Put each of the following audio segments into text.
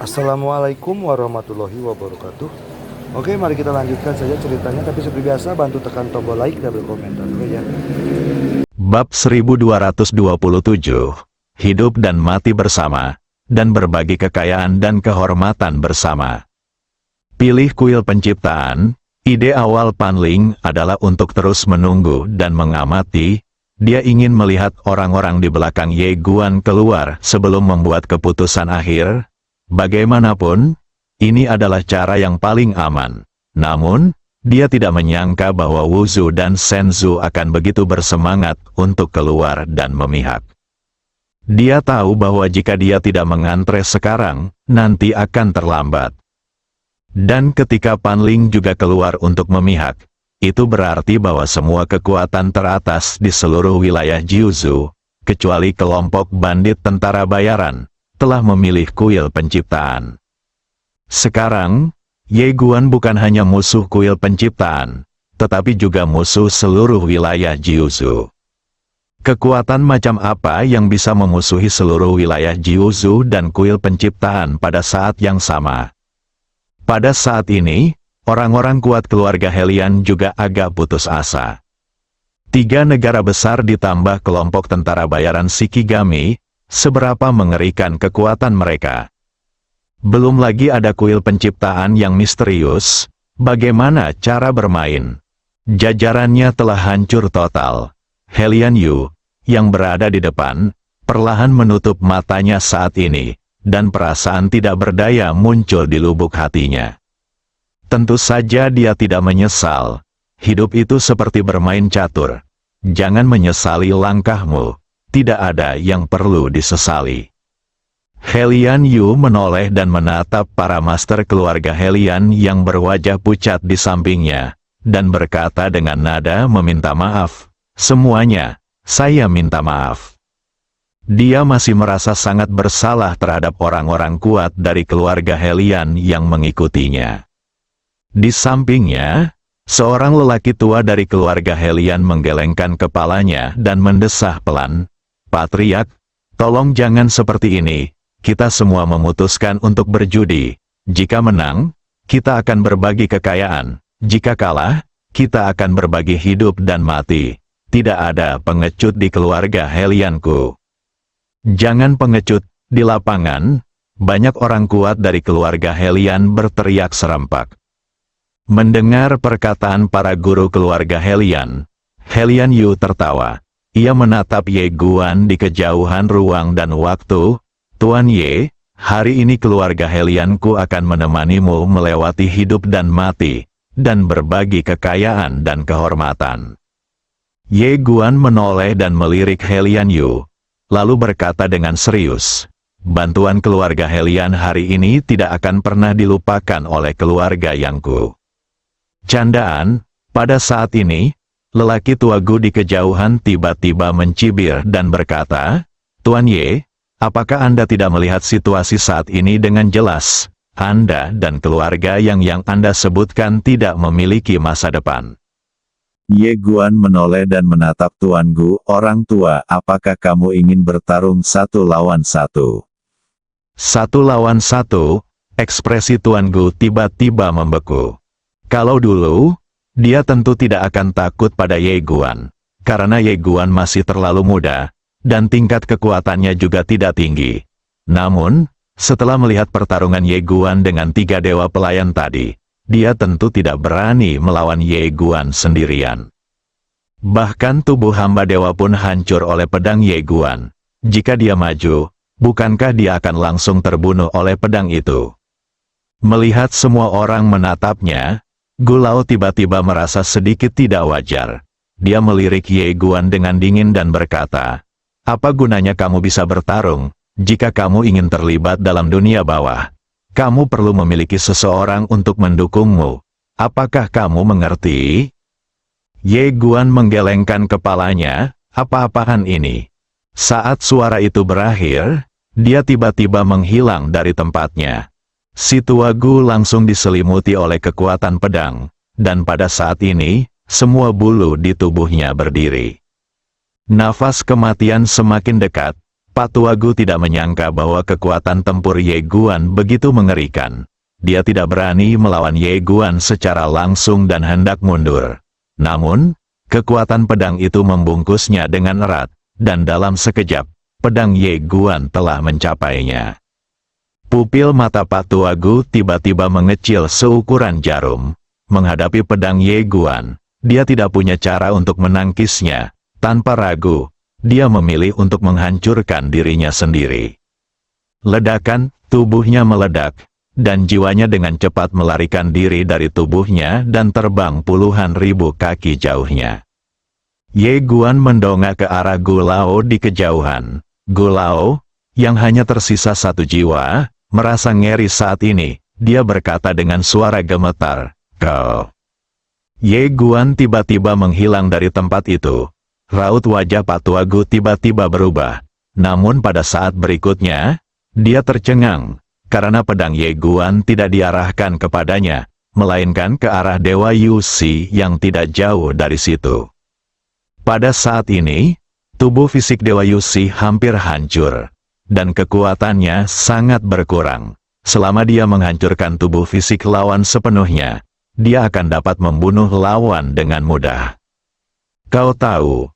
Assalamualaikum warahmatullahi wabarakatuh. Oke, mari kita lanjutkan saja ceritanya. Tapi seperti biasa, bantu tekan tombol like dan berkomentar dulu ya. Bab 1227, Hidup dan Mati Bersama, dan Berbagi Kekayaan dan Kehormatan Bersama. Pilih kuil penciptaan. Ide awal Pan Ling adalah untuk terus menunggu dan mengamati. Dia ingin melihat orang-orang di belakang Ye Guan keluar sebelum membuat keputusan akhir. Bagaimanapun, ini adalah cara yang paling aman. Namun, dia tidak menyangka bahwa Wu Zhu dan Shen Zhu akan begitu bersemangat untuk keluar dan memihak. Dia tahu bahwa jika dia tidak mengantre sekarang, nanti akan terlambat. Dan ketika Pan Ling juga keluar untuk memihak, itu berarti bahwa semua kekuatan teratas di seluruh wilayah Jiuzhou, kecuali kelompok bandit tentara bayaran, telah memilih kuil penciptaan. Sekarang, Ye Guan bukan hanya musuh kuil penciptaan, tetapi juga musuh seluruh wilayah Jiuzhou. Kekuatan macam apa yang bisa memusuhi seluruh wilayah Jiuzhou dan kuil penciptaan pada saat yang sama? Pada saat ini, orang-orang kuat keluarga Helian juga agak putus asa. 3 negara besar ditambah kelompok tentara bayaran Shikigami, seberapa mengerikan kekuatan mereka. Belum lagi ada kuil penciptaan yang misterius. Bagaimana cara bermain? Jajarannya telah hancur total. Helian Yu, yang berada di depan, perlahan menutup matanya saat ini, dan perasaan tidak berdaya muncul di lubuk hatinya. Tentu saja dia tidak menyesal. Hidup itu seperti bermain catur. Jangan menyesali langkahmu. Tidak ada yang perlu disesali. Helian Yu menoleh dan menatap para master keluarga Helian yang berwajah pucat di sampingnya, dan berkata dengan nada meminta maaf. Semuanya, saya minta maaf. Dia masih merasa sangat bersalah terhadap orang-orang kuat dari keluarga Helian yang mengikutinya. Di sampingnya, seorang lelaki tua dari keluarga Helian menggelengkan kepalanya dan mendesah pelan, "Patriark, tolong jangan seperti ini. Kita semua memutuskan untuk berjudi. Jika menang, kita akan berbagi kekayaan. Jika kalah, kita akan berbagi hidup dan mati. Tidak ada pengecut di keluarga Helianku." "Jangan pengecut." Di lapangan, banyak orang kuat dari keluarga Helian berteriak serempak. Mendengar perkataan para guru keluarga Helian, Helian Yu tertawa. Ia menatap Ye Guan di kejauhan ruang dan waktu. "Tuan Ye, hari ini keluarga Helianku akan menemanimu melewati hidup dan mati, dan berbagi kekayaan dan kehormatan." Ye Guan menoleh dan melirik Helian Yu, lalu berkata dengan serius, "Bantuan keluarga Helian hari ini tidak akan pernah dilupakan oleh keluarga Yangku." Candaan, pada saat ini, lelaki tua Gu di kejauhan tiba-tiba mencibir dan berkata, "Tuan Ye, apakah Anda tidak melihat situasi saat ini dengan jelas? Anda dan keluarga yang Anda sebutkan tidak memiliki masa depan." Ye Guan menoleh dan menatap Tuan Gu. "Orang tua, apakah kamu ingin bertarung 1 lawan 1? 1 lawan 1, ekspresi Tuan Gu tiba-tiba membeku. Kalau dulu, dia tentu tidak akan takut pada Ye Guan, karena Ye Guan masih terlalu muda, dan tingkat kekuatannya juga tidak tinggi. Namun, setelah melihat pertarungan Ye Guan dengan 3 dewa pelayan tadi, dia tentu tidak berani melawan Ye Guan sendirian. Bahkan tubuh hamba dewa pun hancur oleh pedang Ye Guan. Jika dia maju, bukankah dia akan langsung terbunuh oleh pedang itu? Melihat semua orang menatapnya, Gu Lao tiba-tiba merasa sedikit tidak wajar. Dia melirik Ye Guan dengan dingin dan berkata, "Apa gunanya kamu bisa bertarung, jika kamu ingin terlibat dalam dunia bawah? Kamu perlu memiliki seseorang untuk mendukungmu. Apakah kamu mengerti?" Ye Guan menggelengkan kepalanya. Apa-apaan ini? Saat suara itu berakhir, dia tiba-tiba menghilang dari tempatnya. Si tua Gu langsung diselimuti oleh kekuatan pedang, dan pada saat ini, semua bulu di tubuhnya berdiri. Nafas kematian semakin dekat. Pak Tuagu tidak menyangka bahwa kekuatan tempur Ye Guan begitu mengerikan. Dia tidak berani melawan Ye Guan secara langsung dan hendak mundur. Namun, kekuatan pedang itu membungkusnya dengan erat, dan dalam sekejap, pedang Ye Guan telah mencapainya. Pupil mata Pak Tuagu tiba-tiba mengecil seukuran jarum. Menghadapi pedang Ye Guan, dia tidak punya cara untuk menangkisnya. Tanpa ragu, dia memilih untuk menghancurkan dirinya sendiri. Ledakan, tubuhnya meledak, dan jiwanya dengan cepat melarikan diri dari tubuhnya dan terbang puluhan ribu kaki jauhnya. Ye Guan mendongak ke arah Gulao di kejauhan. Gulao, yang hanya tersisa satu jiwa, merasa ngeri saat ini. Dia berkata dengan suara gemetar, "Kau." Ye Guan tiba-tiba menghilang dari tempat itu. Raut wajah Pak Tuagu tiba-tiba berubah. Namun pada saat berikutnya, dia tercengang, karena pedang Ye Guan tidak diarahkan kepadanya, melainkan ke arah Dewa Yusi yang tidak jauh dari situ. Pada saat ini, tubuh fisik Dewa Yusi hampir hancur, dan kekuatannya sangat berkurang. Selama dia menghancurkan tubuh fisik lawan sepenuhnya, dia akan dapat membunuh lawan dengan mudah. Kau tahu,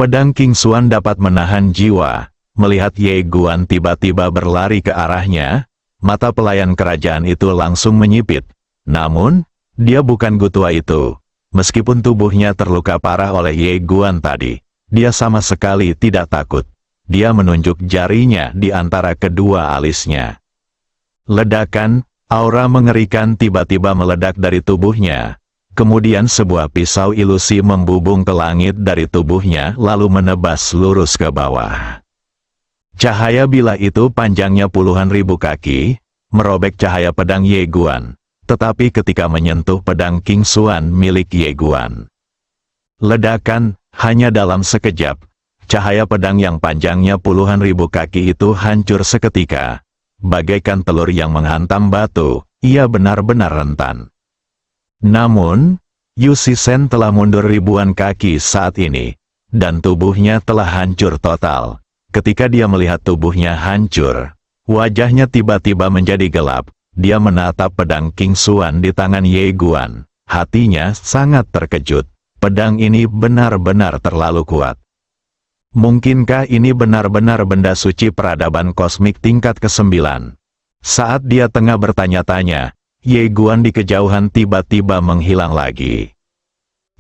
pedang King Xuan dapat menahan jiwa. Melihat Ye Guan tiba-tiba berlari ke arahnya, mata pelayan kerajaan itu langsung menyipit. Namun, dia bukan Gutua itu. Meskipun tubuhnya terluka parah oleh Ye Guan tadi, dia sama sekali tidak takut. Dia menunjuk jarinya di antara kedua alisnya. Ledakan, aura mengerikan tiba-tiba meledak dari tubuhnya. Kemudian sebuah pisau ilusi membubung ke langit dari tubuhnya lalu menebas lurus ke bawah. Cahaya bilah itu panjangnya puluhan ribu kaki, merobek cahaya pedang Ye Guan, tetapi ketika menyentuh pedang King Xuan milik Ye Guan. Ledakan, hanya dalam sekejap, cahaya pedang yang panjangnya puluhan ribu kaki itu hancur seketika. Bagaikan telur yang menghantam batu, ia benar-benar rentan. Namun, Yu Shisen telah mundur ribuan kaki saat ini, dan tubuhnya telah hancur total. Ketika dia melihat tubuhnya hancur, wajahnya tiba-tiba menjadi gelap. Dia menatap pedang King Xuan di tangan Ye Guan. Hatinya sangat terkejut. Pedang ini benar-benar terlalu kuat. Mungkinkah ini benar-benar benda suci peradaban kosmik tingkat ke-9? Saat dia tengah bertanya-tanya, Ye Guan di kejauhan tiba-tiba menghilang lagi.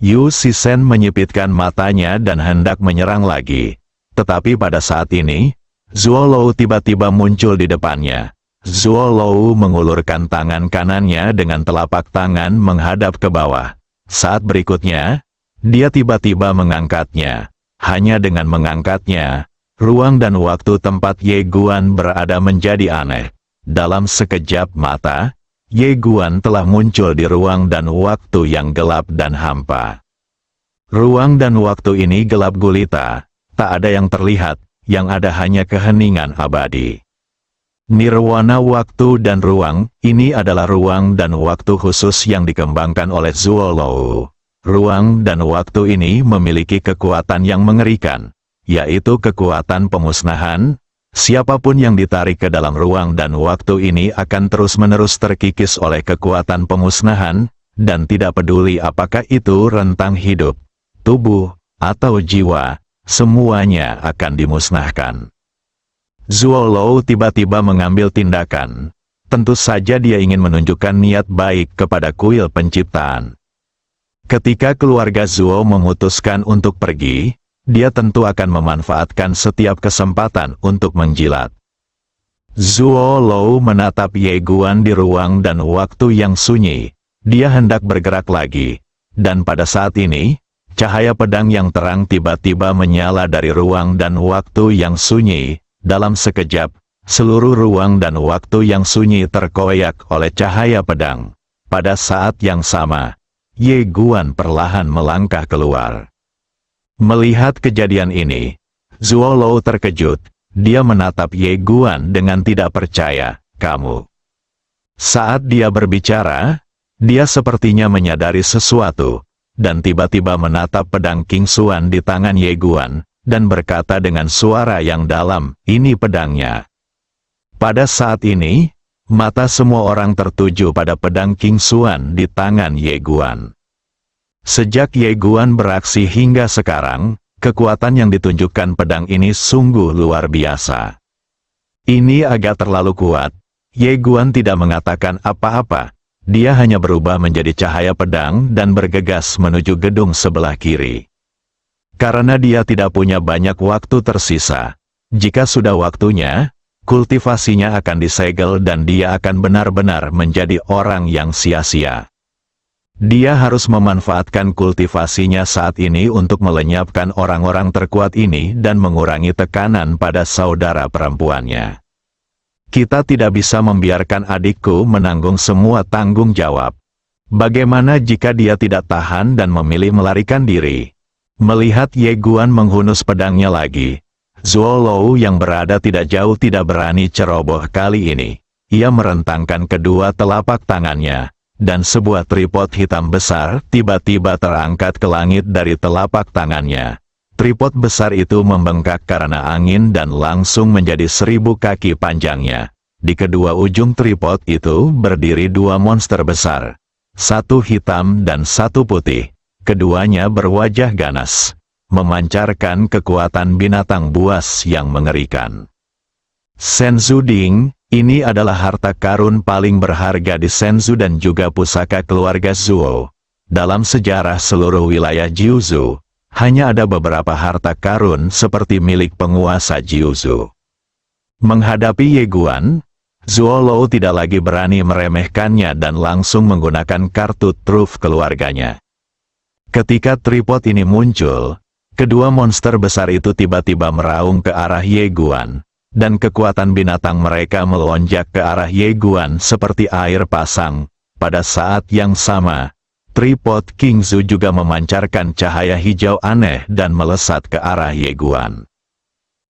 Yu Shisen menyipitkan matanya dan hendak menyerang lagi. Tetapi pada saat ini, Zuo Lou tiba-tiba muncul di depannya. Zuo Lou mengulurkan tangan kanannya dengan telapak tangan menghadap ke bawah. Saat berikutnya, dia tiba-tiba mengangkatnya. Hanya dengan mengangkatnya, ruang dan waktu tempat Ye Guan berada menjadi aneh. Dalam sekejap mata, Ye Guan telah muncul di ruang dan waktu yang gelap dan hampa. Ruang dan waktu ini gelap gulita, tak ada yang terlihat, yang ada hanya keheningan abadi. Nirwana waktu dan ruang, ini adalah ruang dan waktu khusus yang dikembangkan oleh Zuo Lou. Ruang dan waktu ini memiliki kekuatan yang mengerikan, yaitu kekuatan pemusnahan. Siapapun yang ditarik ke dalam ruang dan waktu ini akan terus-menerus terkikis oleh kekuatan pemusnahan, dan tidak peduli apakah itu rentang hidup, tubuh, atau jiwa, semuanya akan dimusnahkan. Zuo Lou tiba-tiba mengambil tindakan. Tentu saja dia ingin menunjukkan niat baik kepada kuil penciptaan. Ketika keluarga Zuo memutuskan untuk pergi, dia tentu akan memanfaatkan setiap kesempatan untuk menjilat. Zuo Lou menatap Ye Guan di ruang dan waktu yang sunyi. Dia hendak bergerak lagi. Dan pada saat ini, cahaya pedang yang terang tiba-tiba menyala dari ruang dan waktu yang sunyi. Dalam sekejap, seluruh ruang dan waktu yang sunyi terkoyak oleh cahaya pedang. Pada saat yang sama, Ye Guan perlahan melangkah keluar. Melihat kejadian ini, Zuo Lou terkejut. Dia menatap Ye Guan dengan tidak percaya. "Kamu." Saat dia berbicara, dia sepertinya menyadari sesuatu, dan tiba-tiba menatap pedang King Xuan di tangan Ye Guan. dan berkata dengan suara yang dalam, "Ini pedangnya." Pada saat ini, mata semua orang tertuju pada pedang King Xuan di tangan Ye Guan. Sejak Ye Guan beraksi hingga sekarang, kekuatan yang ditunjukkan pedang ini sungguh luar biasa. Ini agak terlalu kuat. Ye Guan tidak mengatakan apa-apa. Dia hanya berubah menjadi cahaya pedang dan bergegas menuju gedung sebelah kiri. Karena dia tidak punya banyak waktu tersisa. Jika sudah waktunya, kultivasinya akan disegel dan dia akan benar-benar menjadi orang yang sia-sia. Dia harus memanfaatkan kultivasinya saat ini untuk melenyapkan orang-orang terkuat ini dan mengurangi tekanan pada saudara perempuannya. Kita tidak bisa membiarkan adikku menanggung semua tanggung jawab. Bagaimana jika dia tidak tahan dan memilih melarikan diri? Melihat Ye Guan menghunus pedangnya lagi, Zuo Lou yang berada tidak jauh tidak berani ceroboh kali ini. Ia merentangkan kedua telapak tangannya, dan sebuah tripod hitam besar tiba-tiba terangkat ke langit dari telapak tangannya. Tripod besar itu membengkak karena angin dan langsung menjadi 1000 kaki panjangnya. Di kedua ujung tripod itu berdiri dua monster besar. Satu hitam dan satu putih. Keduanya berwajah ganas, memancarkan kekuatan binatang buas yang mengerikan. Senzu Ding, ini adalah harta karun paling berharga di Senzu dan juga pusaka keluarga Zuo. Dalam sejarah seluruh wilayah Jiuzhou, hanya ada beberapa harta karun seperti milik penguasa Jiuzhou. Menghadapi Ye Guan, Zuo Lou tidak lagi berani meremehkannya dan langsung menggunakan kartu truf keluarganya. Ketika tripod ini muncul, kedua monster besar itu tiba-tiba meraung ke arah Ye Guan, dan kekuatan binatang mereka melonjak ke arah Ye Guan seperti air pasang. Pada saat yang sama, tripod King Zhu juga memancarkan cahaya hijau aneh dan melesat ke arah Ye Guan.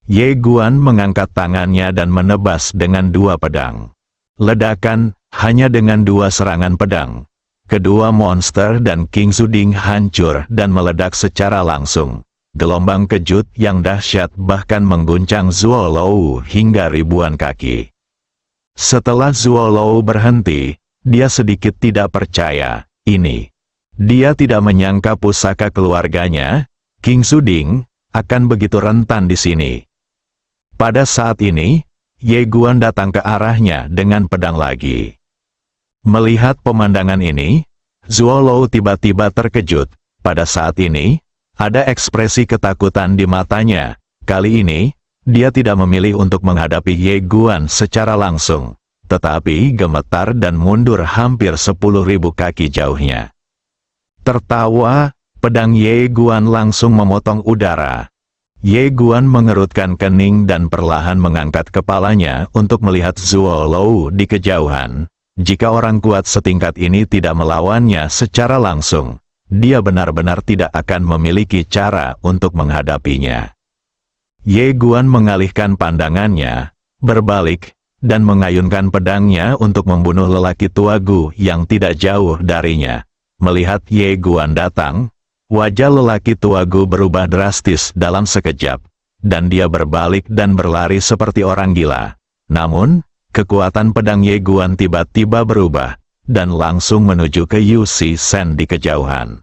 Ye Guan mengangkat tangannya dan menebas dengan dua pedang. Ledakan, hanya dengan dua serangan pedang. Kedua monster dan King Zhu Ding hancur dan meledak secara langsung. Gelombang kejut yang dahsyat bahkan mengguncang Zuo Lou hingga ribuan kaki. Setelah Zuo Lou berhenti, dia sedikit tidak percaya. Dia tidak menyangka pusaka keluarganya, King Zhu Ding, akan begitu rentan di sini. Pada saat ini, Ye Guan datang ke arahnya dengan pedang lagi. Melihat pemandangan ini, Zuo Lou tiba-tiba terkejut. Pada saat ini, ada ekspresi ketakutan di matanya. Kali ini, dia tidak memilih untuk menghadapi Ye Guan secara langsung, tetapi gemetar dan mundur hampir 10.000 kaki jauhnya. Tertawa, pedang Ye Guan langsung memotong udara. Ye Guan mengerutkan kening dan perlahan mengangkat kepalanya untuk melihat Zuo Lou di kejauhan. Jika orang kuat setingkat ini tidak melawannya secara langsung, dia benar-benar tidak akan memiliki cara untuk menghadapinya. Ye Guan mengalihkan pandangannya, berbalik, dan mengayunkan pedangnya untuk membunuh lelaki tuagu yang tidak jauh darinya. Melihat Ye Guan datang, wajah lelaki tuagu berubah drastis dalam sekejap, dan dia berbalik dan berlari seperti orang gila. Namun, kekuatan pedang Ye Guan tiba-tiba berubah, dan langsung menuju ke Yu Si Sen di kejauhan.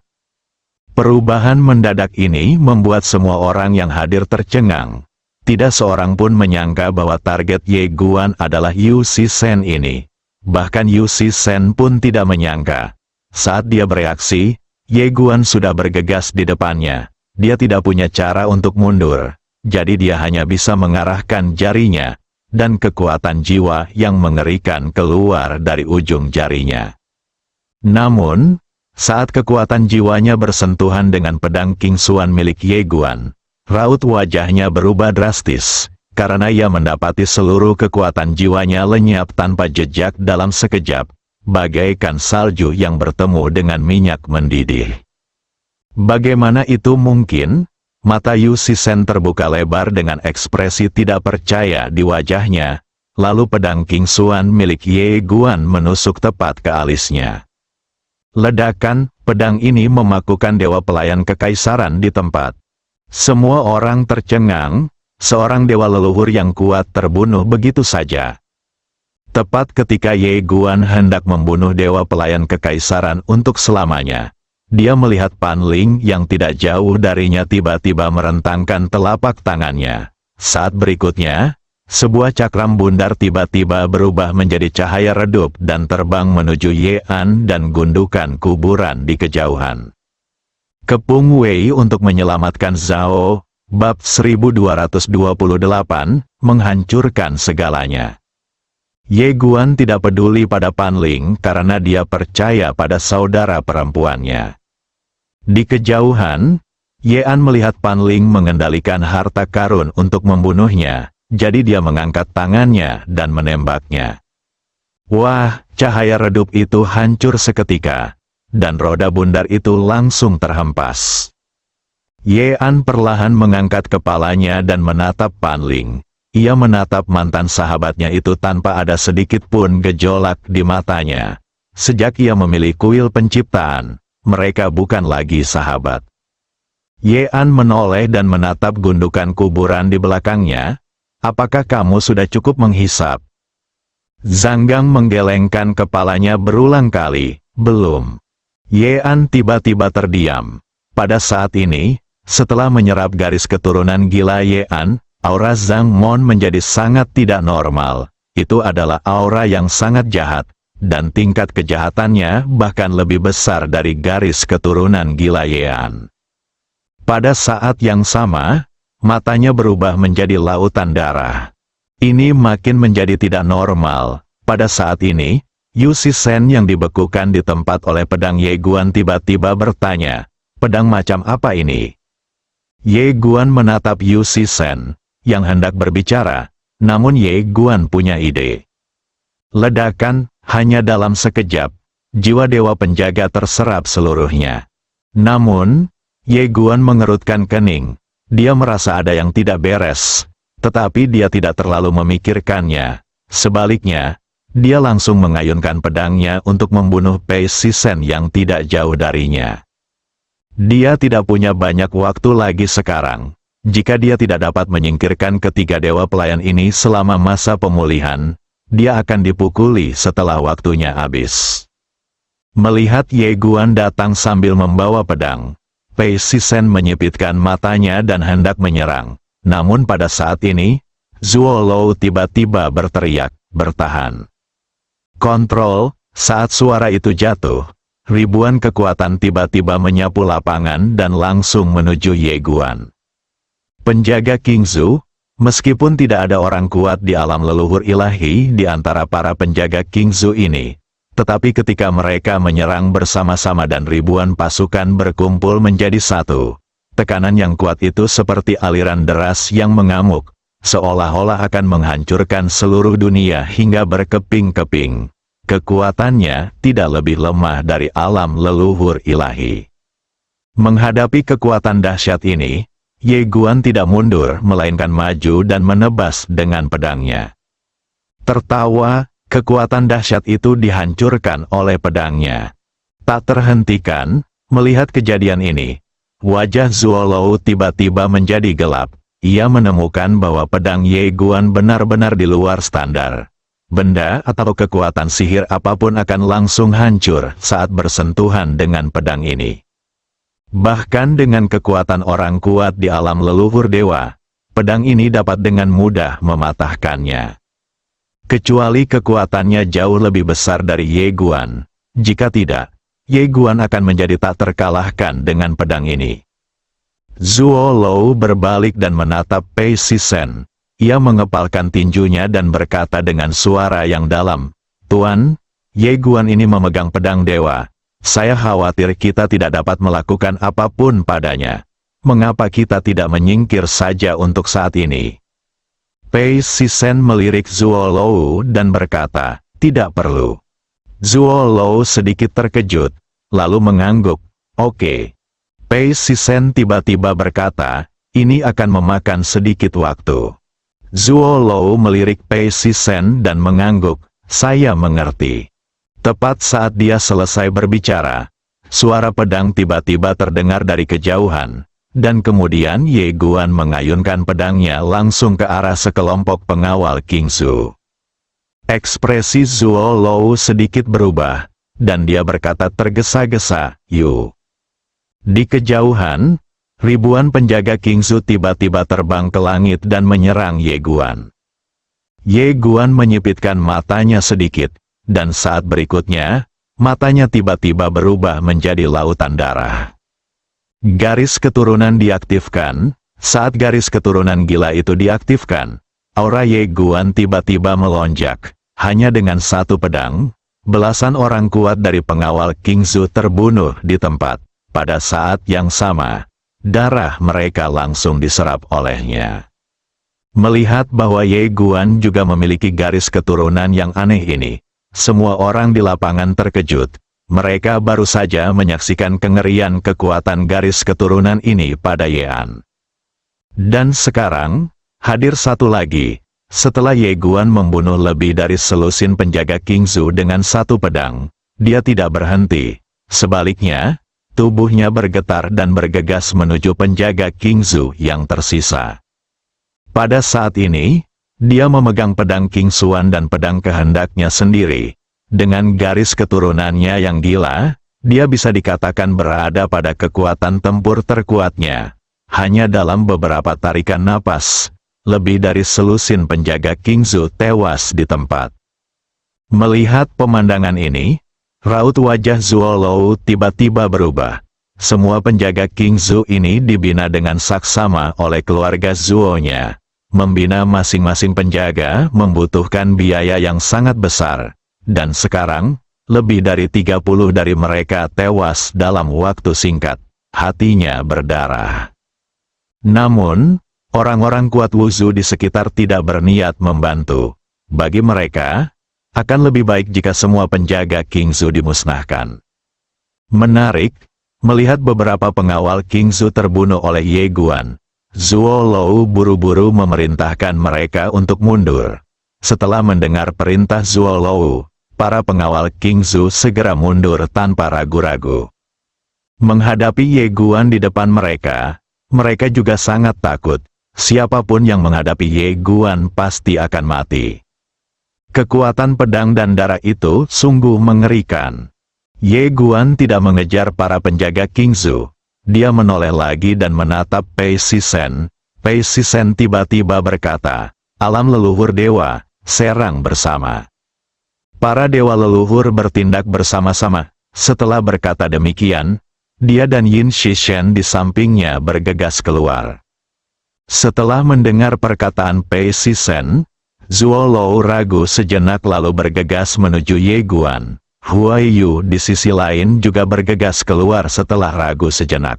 Perubahan mendadak ini membuat semua orang yang hadir tercengang. Tidak seorang pun menyangka bahwa target Ye Guan adalah Yu Si Sen ini. Bahkan Yu Si Sen pun tidak menyangka. Saat dia bereaksi, Ye Guan sudah bergegas di depannya. Dia tidak punya cara untuk mundur, jadi dia hanya bisa mengarahkan jarinya, dan kekuatan jiwa yang mengerikan keluar dari ujung jarinya. Namun, saat kekuatan jiwanya bersentuhan dengan pedang King Xuan milik Ye Guan, raut wajahnya berubah drastis, karena ia mendapati seluruh kekuatan jiwanya lenyap tanpa jejak dalam sekejap, bagaikan salju yang bertemu dengan minyak mendidih. Bagaimana itu mungkin? Mata Yu Si Sen terbuka lebar dengan ekspresi tidak percaya di wajahnya, lalu pedang King Xuan milik Ye Guan menusuk tepat ke alisnya. Ledakan, pedang ini memakukan dewa pelayan kekaisaran di tempat. Semua orang tercengang, seorang dewa leluhur yang kuat terbunuh begitu saja. Tepat ketika Ye Guan hendak membunuh dewa pelayan kekaisaran untuk selamanya, dia melihat Pan Ling yang tidak jauh darinya tiba-tiba merentangkan telapak tangannya. Saat berikutnya, sebuah cakram bundar tiba-tiba berubah menjadi cahaya redup dan terbang menuju Ye An dan gundukan kuburan di kejauhan. Kepung Wei untuk menyelamatkan Zhao, bab 1228, menghancurkan segalanya. Ye Guan tidak peduli pada Pan Ling karena dia percaya pada saudara perempuannya. Di kejauhan, Ye An melihat Pan Ling mengendalikan harta karun untuk membunuhnya, jadi dia mengangkat tangannya dan menembaknya. Wah, cahaya redup itu hancur seketika, dan roda bundar itu langsung terhempas. Ye An perlahan mengangkat kepalanya dan menatap Pan Ling. Ia menatap mantan sahabatnya itu tanpa ada sedikit pun gejolak di matanya. Sejak ia memilih kuil penciptaan, mereka bukan lagi sahabat. Ye An menoleh dan menatap gundukan kuburan di belakangnya. Apakah kamu sudah cukup menghisap? Zhang Gang menggelengkan kepalanya berulang kali. Belum. Ye An tiba-tiba terdiam. Pada saat ini, setelah menyerap garis keturunan gila Ye An, aura Zhang Mon menjadi sangat tidak normal. Itu adalah aura yang sangat jahat, dan tingkat kejahatannya bahkan lebih besar dari garis keturunan gila Ye An. Pada saat yang sama, matanya berubah menjadi lautan darah. Ini makin menjadi tidak normal. Pada saat ini, Yu Sisen yang dibekukan di tempat oleh pedang Ye Guan tiba-tiba bertanya, pedang macam apa ini? Ye Guan menatap Yu Sisen, yang hendak berbicara, namun Ye Guan punya ide. Ledakan, hanya dalam sekejap, jiwa dewa penjaga terserap seluruhnya. Namun, Ye Guan mengerutkan kening, dia merasa ada yang tidak beres, tetapi dia tidak terlalu memikirkannya. Sebaliknya, dia langsung mengayunkan pedangnya untuk membunuh Pei Sisen yang tidak jauh darinya. Dia tidak punya banyak waktu lagi sekarang. Jika dia tidak dapat menyingkirkan ketiga dewa pelayan ini selama masa pemulihan, dia akan dipukuli setelah waktunya habis. Melihat Ye Guan datang sambil membawa pedang, Pei Sisen menyipitkan matanya dan hendak menyerang. Namun pada saat ini, Zuo Lou tiba-tiba berteriak, bertahan. Kontrol, saat suara itu jatuh, ribuan kekuatan tiba-tiba menyapu lapangan dan langsung menuju Ye Guan. Penjaga Qingzu, meskipun tidak ada orang kuat di alam leluhur ilahi di antara para penjaga Qingzu ini, tetapi ketika mereka menyerang bersama-sama dan ribuan pasukan berkumpul menjadi satu, tekanan yang kuat itu seperti aliran deras yang mengamuk, seolah-olah akan menghancurkan seluruh dunia hingga berkeping-keping. Kekuatannya tidak lebih lemah dari alam leluhur ilahi. Menghadapi kekuatan dahsyat ini, Ye Guan tidak mundur melainkan maju dan menebas dengan pedangnya. Tertawa, kekuatan dahsyat itu dihancurkan oleh pedangnya. Tak terhentikan, melihat kejadian ini, wajah Zuo Lou tiba-tiba menjadi gelap. Ia menemukan bahwa pedang Ye Guan benar-benar di luar standar. Benda atau kekuatan sihir apapun akan langsung hancur saat bersentuhan dengan pedang ini. Bahkan dengan kekuatan orang kuat di alam leluhur dewa, pedang ini dapat dengan mudah mematahkannya. Kecuali kekuatannya jauh lebih besar dari Ye Guan. Jika tidak, Ye Guan akan menjadi tak terkalahkan dengan pedang ini. Zuo Lou berbalik dan menatap Pei Sisen. Ia mengepalkan tinjunya dan berkata dengan suara yang dalam, "Tuan, Ye Guan ini memegang pedang dewa. Saya khawatir kita tidak dapat melakukan apapun padanya. Mengapa kita tidak menyingkir saja untuk saat ini?" Pei Sisen melirik Zuo Lou dan berkata, "Tidak perlu." Zuo Lou sedikit terkejut, lalu mengangguk, "Oke." Pei Sisen tiba-tiba berkata, "Ini akan memakan sedikit waktu." Zuo Lou melirik Pei Sisen dan mengangguk, "Saya mengerti." Tepat saat dia selesai berbicara, suara pedang tiba-tiba terdengar dari kejauhan, dan kemudian Ye Guan mengayunkan pedangnya langsung ke arah sekelompok pengawal King Zhou. Ekspresi Zuo Lou sedikit berubah, dan dia berkata tergesa-gesa, "Yu." Di kejauhan, ribuan penjaga King Zhou tiba-tiba terbang ke langit dan menyerang Ye Guan. Ye Guan menyipitkan matanya sedikit, dan saat berikutnya, matanya tiba-tiba berubah menjadi lautan darah. Garis keturunan diaktifkan. Saat garis keturunan gila itu diaktifkan, aura Ye Guan tiba-tiba melonjak. Hanya dengan satu pedang, belasan orang kuat dari pengawal King Zhou terbunuh di tempat. Pada saat yang sama, darah mereka langsung diserap olehnya. Melihat bahwa Ye Guan juga memiliki garis keturunan yang aneh ini, semua orang di lapangan terkejut. Mereka baru saja menyaksikan kengerian kekuatan garis keturunan ini pada Yean. Dan sekarang, hadir satu lagi. Setelah Ye Guan membunuh lebih dari selusin penjaga King Zhou dengan satu pedang, dia tidak berhenti. Sebaliknya, tubuhnya bergetar dan bergegas menuju penjaga King Zhou yang tersisa. Pada saat ini, dia memegang pedang King Xuan dan pedang kehendaknya sendiri. Dengan garis keturunannya yang gila, dia bisa dikatakan berada pada kekuatan tempur terkuatnya. Hanya dalam beberapa tarikan napas, lebih dari selusin penjaga King Zhou tewas di tempat. Melihat pemandangan ini, raut wajah Zuo Lou tiba-tiba berubah. Semua penjaga King Zhou ini dibina dengan saksama oleh keluarga Zuo-nya. Membina masing-masing penjaga membutuhkan biaya yang sangat besar. Dan sekarang, lebih dari 30 dari mereka tewas dalam waktu singkat. Hatinya berdarah. Namun, orang-orang kuat Wuzhu di sekitar tidak berniat membantu. Bagi mereka, akan lebih baik jika semua penjaga King Zhou dimusnahkan. Menarik, melihat beberapa pengawal King Zhou terbunuh oleh Ye Guan, Zuo Lou buru-buru memerintahkan mereka untuk mundur. Setelah mendengar perintah Zuo Lou, para pengawal King Zhou segera mundur tanpa ragu-ragu. Menghadapi Ye Guan di depan mereka, mereka juga sangat takut. Siapapun yang menghadapi Ye Guan pasti akan mati. Kekuatan pedang dan darah itu sungguh mengerikan. Ye Guan tidak mengejar para penjaga King Zhou. Dia menoleh lagi dan menatap Pei Sisen. Pei Sisen tiba-tiba berkata, "Alam leluhur dewa, serang bersama." Para dewa leluhur bertindak bersama-sama. Setelah berkata demikian, dia dan Yin Shishen di sampingnya bergegas keluar. Setelah mendengar perkataan Pei Sisen, Zuo Lou ragu sejenak lalu bergegas menuju Ye Guan. Huai Yu di sisi lain juga bergegas keluar setelah ragu sejenak.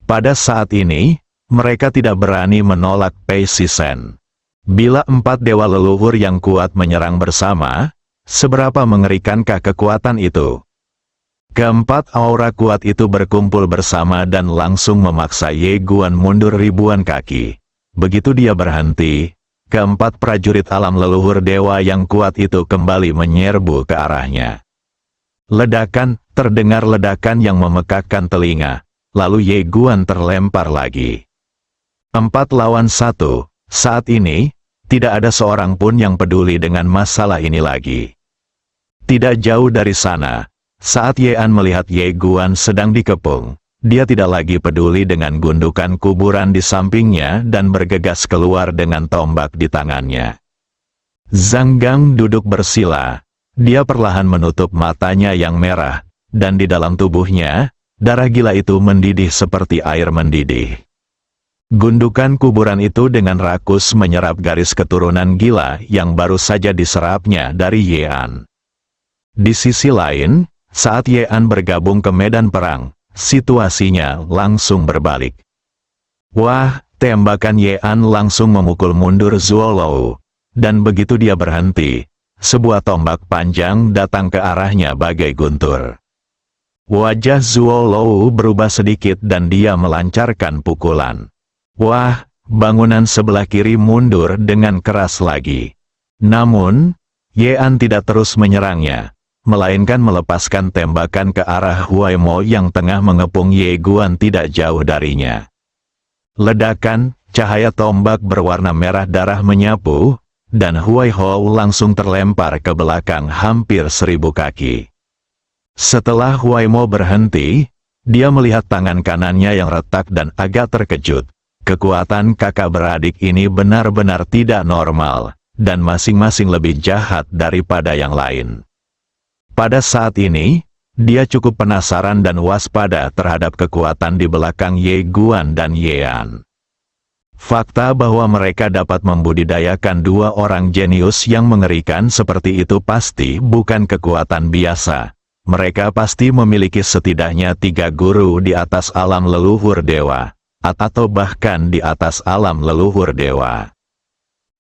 Pada saat ini, mereka tidak berani menolak Pei Sisen. Bila 4 dewa leluhur yang kuat menyerang bersama, seberapa mengerikankah kekuatan itu? Keempat aura kuat itu berkumpul bersama dan langsung memaksa Ye Guan mundur ribuan kaki. Begitu dia berhenti, keempat prajurit alam leluhur dewa yang kuat itu kembali menyerbu ke arahnya. Ledakan, terdengar ledakan yang memekakkan telinga, lalu Ye Guan terlempar lagi. 4 lawan 1, saat ini, tidak ada seorang pun yang peduli dengan masalah ini lagi. Tidak jauh dari sana, saat Yean melihat Ye Guan sedang dikepung, dia tidak lagi peduli dengan gundukan kuburan di sampingnya dan bergegas keluar dengan tombak di tangannya. Zhang Gang duduk bersila, dia perlahan menutup matanya yang merah, dan di dalam tubuhnya, darah gila itu mendidih seperti air mendidih. Gundukan kuburan itu dengan rakus menyerap garis keturunan gila yang baru saja diserapnya dari Yean. Di sisi lain, saat Yean bergabung ke medan perang, situasinya langsung berbalik. Wah, tembakan Yean langsung memukul mundur Zuo Lou, dan begitu dia berhenti, sebuah tombak panjang datang ke arahnya bagai guntur. Wajah Zuo Lou berubah sedikit dan dia melancarkan pukulan. Wah, bangunan sebelah kiri mundur dengan keras lagi. Namun, Yean tidak terus menyerangnya, melainkan melepaskan tembakan ke arah Huai Mo yang tengah mengepung Ye Guan tidak jauh darinya. Ledakan, cahaya tombak berwarna merah darah menyapu, dan Huai Hou langsung terlempar ke belakang hampir 1000 kaki. Setelah Huai Mo berhenti, dia melihat tangan kanannya yang retak dan agak terkejut. Kekuatan kakak beradik ini benar-benar tidak normal, dan masing-masing lebih jahat daripada yang lain. Pada saat ini, dia cukup penasaran dan waspada terhadap kekuatan di belakang Ye Guan dan Ye An. Fakta bahwa mereka dapat membudidayakan dua orang jenius yang mengerikan seperti itu pasti bukan kekuatan biasa. Mereka pasti memiliki setidaknya 3 guru di atas alam leluhur dewa, atau bahkan di atas alam leluhur dewa.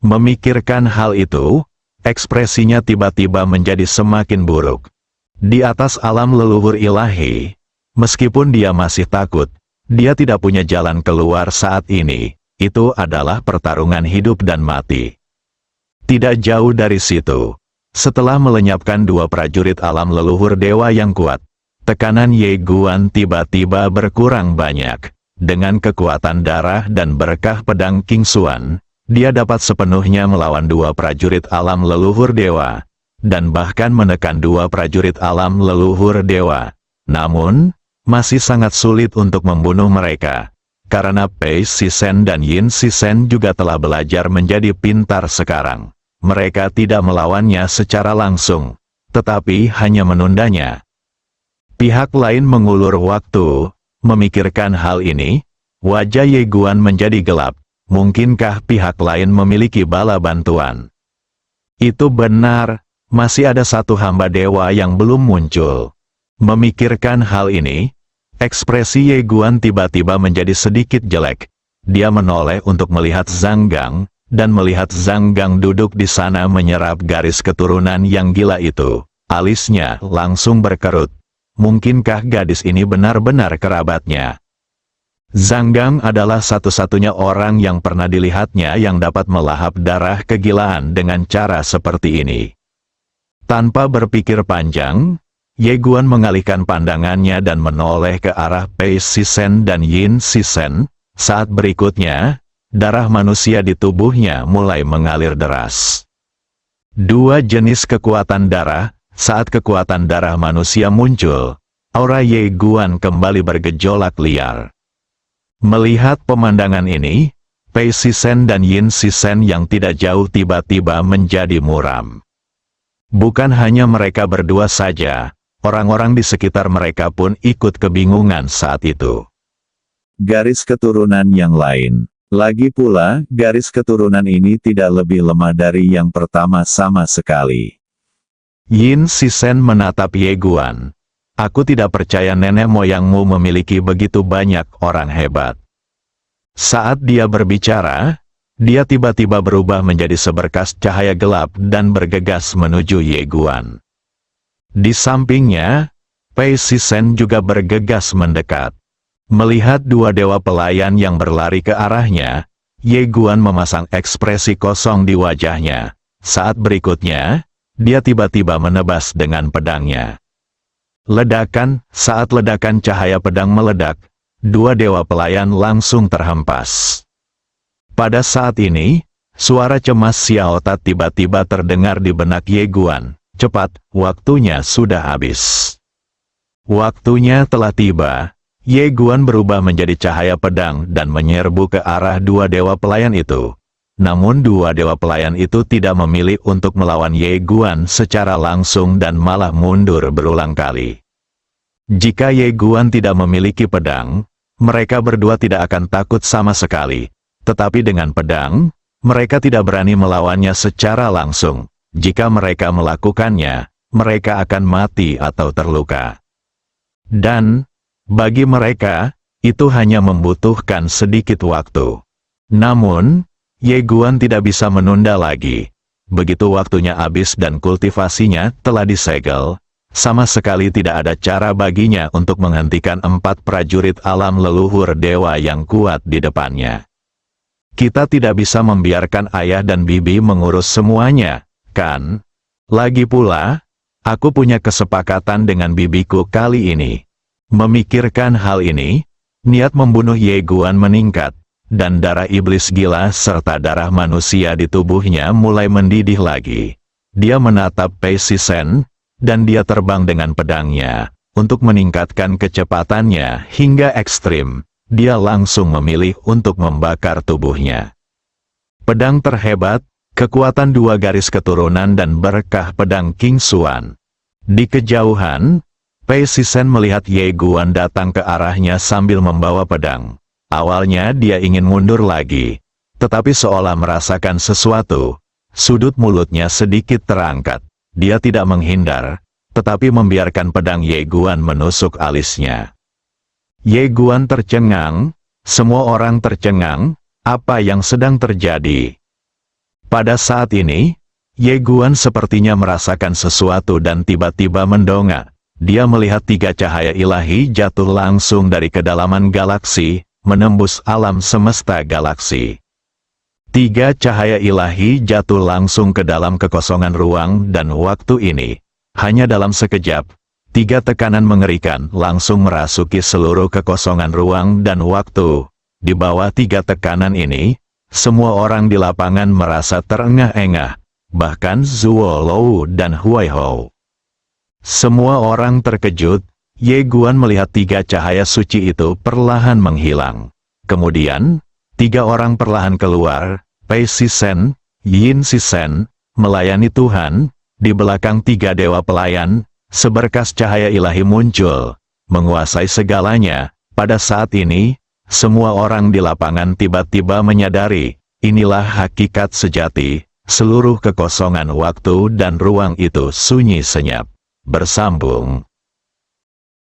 Memikirkan hal itu, ekspresinya tiba-tiba menjadi semakin buruk. Di atas alam leluhur ilahi, meskipun dia masih takut, dia tidak punya jalan keluar saat ini. Itu adalah pertarungan hidup dan mati. Tidak jauh dari situ, setelah melenyapkan 2 prajurit alam leluhur dewa yang kuat, tekanan Ye Guan tiba-tiba berkurang banyak. Dengan kekuatan darah dan berkah pedang King Xuan, dia dapat sepenuhnya melawan 2 prajurit alam leluhur dewa, dan bahkan menekan 2 prajurit alam leluhur dewa. Namun, masih sangat sulit untuk membunuh mereka. Karena Pei Sisen dan Yin Sisen juga telah belajar menjadi pintar sekarang. Mereka tidak melawannya secara langsung, tetapi hanya menundanya. Pihak lain mengulur waktu, memikirkan hal ini. Wajah Ye Guan menjadi gelap. Mungkinkah pihak lain memiliki bala bantuan? Itu benar, masih ada 1 hamba dewa yang belum muncul. Memikirkan hal ini, ekspresi Ye Guan tiba-tiba menjadi sedikit jelek. Dia menoleh untuk melihat Zhang Gang, dan melihat Zhang Gang duduk di sana menyerap garis keturunan yang gila itu. Alisnya langsung berkerut. Mungkinkah gadis ini benar-benar kerabatnya? Zhang Gang adalah satu-satunya orang yang pernah dilihatnya yang dapat melahap darah kegilaan dengan cara seperti ini. Tanpa berpikir panjang, Ye Guan mengalihkan pandangannya dan menoleh ke arah Pei Sisen dan Yin Sisen. Saat berikutnya, darah manusia di tubuhnya mulai mengalir deras. 2 jenis kekuatan darah. Saat kekuatan darah manusia muncul, aura Ye Guan kembali bergejolak liar. Melihat pemandangan ini, Pei Sisen dan Yin Sisen yang tidak jauh tiba-tiba menjadi muram. Bukan hanya mereka berdua saja, orang-orang di sekitar mereka pun ikut kebingungan saat itu. Garis keturunan yang lain. Lagi pula, garis keturunan ini tidak lebih lemah dari yang pertama sama sekali. Yin Sisen menatap Ye Guan. Aku tidak percaya nenek moyangmu memiliki begitu banyak orang hebat. Saat dia berbicara, dia tiba-tiba berubah menjadi seberkas cahaya gelap dan bergegas menuju Ye Guan. Di sampingnya, Pei Sisen juga bergegas mendekat. Melihat 2 dewa pelayan yang berlari ke arahnya, Ye Guan memasang ekspresi kosong di wajahnya. Saat berikutnya, dia tiba-tiba menebas dengan pedangnya. Ledakan, saat ledakan cahaya pedang meledak, 2 dewa pelayan langsung terhempas. Pada saat ini, suara cemas Xiao Tat tiba-tiba terdengar di benak Ye Guan. Cepat, waktunya sudah habis. Waktunya telah tiba. Ye Guan berubah menjadi cahaya pedang dan menyerbu ke arah 2 dewa pelayan itu. Namun 2 dewa pelayan itu tidak memilih untuk melawan Ye Guan secara langsung dan malah mundur berulang kali. Jika Ye Guan tidak memiliki pedang, mereka berdua tidak akan takut sama sekali. Tetapi dengan pedang, mereka tidak berani melawannya secara langsung. Jika mereka melakukannya, mereka akan mati atau terluka. Dan, bagi mereka, itu hanya membutuhkan sedikit waktu. Namun, Ye Guan tidak bisa menunda lagi. Begitu waktunya habis dan kultivasinya telah disegel, sama sekali tidak ada cara baginya untuk menghentikan 4 prajurit alam leluhur dewa yang kuat di depannya. Kita tidak bisa membiarkan ayah dan bibi mengurus semuanya, kan? Lagi pula, aku punya kesepakatan dengan bibiku kali ini. Memikirkan hal ini, niat membunuh Ye Guan meningkat. dan darah iblis gila serta darah manusia di tubuhnya mulai mendidih lagi. Dia menatap Pei Sisen, dan dia terbang dengan pedangnya. Untuk meningkatkan kecepatannya hingga ekstrim, dia langsung memilih untuk membakar tubuhnya. Pedang terhebat, kekuatan 2 garis keturunan dan berkah pedang King Xuan. Di kejauhan, Pei Sisen melihat Ye Guan datang ke arahnya sambil membawa pedang. Awalnya dia ingin mundur lagi, tetapi seolah merasakan sesuatu, sudut mulutnya sedikit terangkat. Dia tidak menghindar, tetapi membiarkan pedang Ye Guan menusuk alisnya. Ye Guan tercengang, semua orang tercengang, apa yang sedang terjadi? Pada saat ini, Ye Guan sepertinya merasakan sesuatu dan tiba-tiba mendongak. Dia melihat 3 cahaya ilahi jatuh langsung dari kedalaman galaksi, menembus alam semesta galaksi. 3 cahaya ilahi jatuh langsung ke dalam kekosongan ruang dan waktu ini. Hanya dalam sekejap, 3 tekanan mengerikan langsung merasuki seluruh kekosongan ruang dan waktu. Di bawah 3 tekanan ini, semua orang di lapangan merasa terengah-engah, bahkan Zuo Lou dan Huai Hou. Semua orang terkejut. Ye Guan melihat 3 cahaya suci itu perlahan menghilang. Kemudian, 3 orang perlahan keluar, Pei Sisen, Yin Sisen, melayani Tuhan. Di belakang 3 dewa pelayan, seberkas cahaya ilahi muncul, menguasai segalanya. Pada saat ini, semua orang di lapangan tiba-tiba menyadari, inilah hakikat sejati, seluruh kekosongan waktu dan ruang itu sunyi senyap. Bersambung.